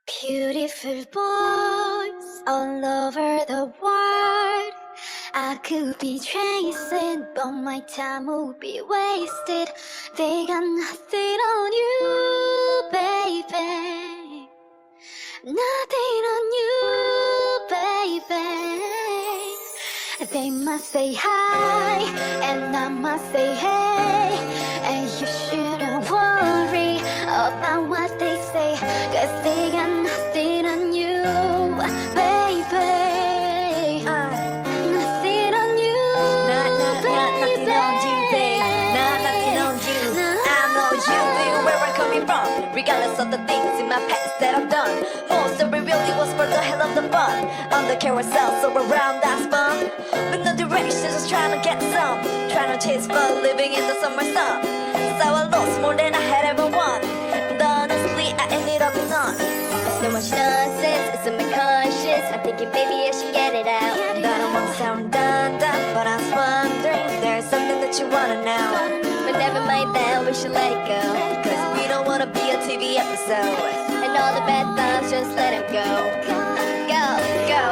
Beautiful boys all over the world. I could be chasing, but my time would be wasted. They got nothing on you, baby. Nothing on you, baby. They must say hi, and I must say hey. And you shouldn't worry about what they say, 'cause they got nothing on you, baby. Nothing on you, Nothing on you, babe. Nothing on you. I know you knew where I'm coming from, regardless of the things in my past that I've done. Most of it really was for the hell of the fun. On the carousel, so around that's fun. With no direction, just trying to get some. Trying to chase fun, living in the summer sun. So I lost more than I had ever won. And honestly, I ended up in none. So much nonsense, it's in my conscience. I'm thinking, baby, I should get it out. I don't want to sound redundant, but I was wondering if there's something that you wanna know. But never mind that, we should let it go. 'Cause we don't wanna be a TV episode. And all the bad thoughts, just let it go. Go, go, go.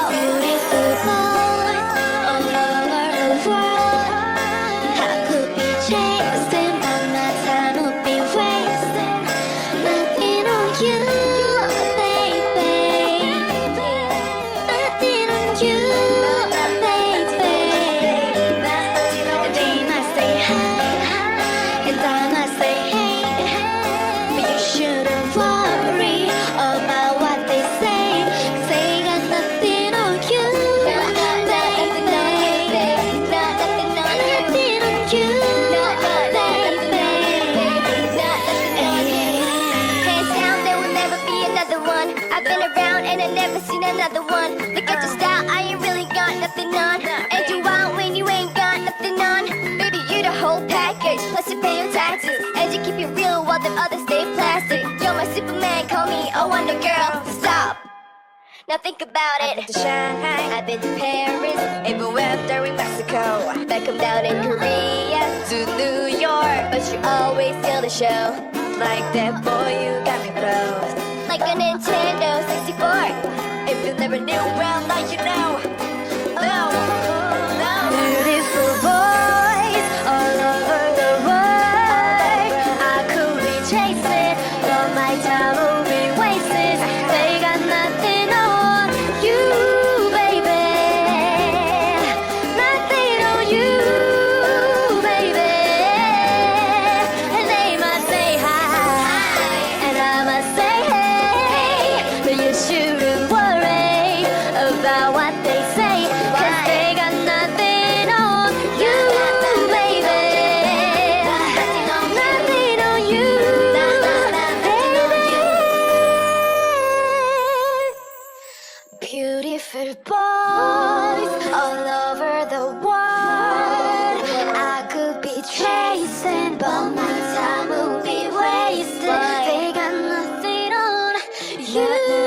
beautiful boys all over the world. I could be chasing, but my time would be wasted. Nothing on you, baby. Nothing on you, baby. They must say hi, and I must say hey. But you shouldn't worry about what they say, 'cause they got nothing on you, baby. Nothing on you, baby. Hands down, there will never be another one. I've been around and I've never seen another one. Look at your style, I ain't really got nothing on. And you out when you ain't got nothing on. Baby, you the whole package, plus you pay your taxes. And you keep it real while them others stay plastic. You're my Superman, call me a Wonder Girl. Stop. Now think about it. I've been to Shanghai, I've been to Paris, even went there in Mexico. Back home down in Korea, to New York, but you always steal the show. Like that boy, you got me froze. Like a Nintendo 64. If you never knew, well, now you know. No, no. Beautiful boys all over the world. I could be chasing, but my time will be wasted. They got nothing on you, baby. Nothing on you, baby. And they must say hi, and I must say hey. But you shouldn't worry about what they say, 'cause they got nothing on you, baby. Nothing on you, baby. Beautiful boys all over the world. I could be chasing, but my time will be wasted. They got nothing on you.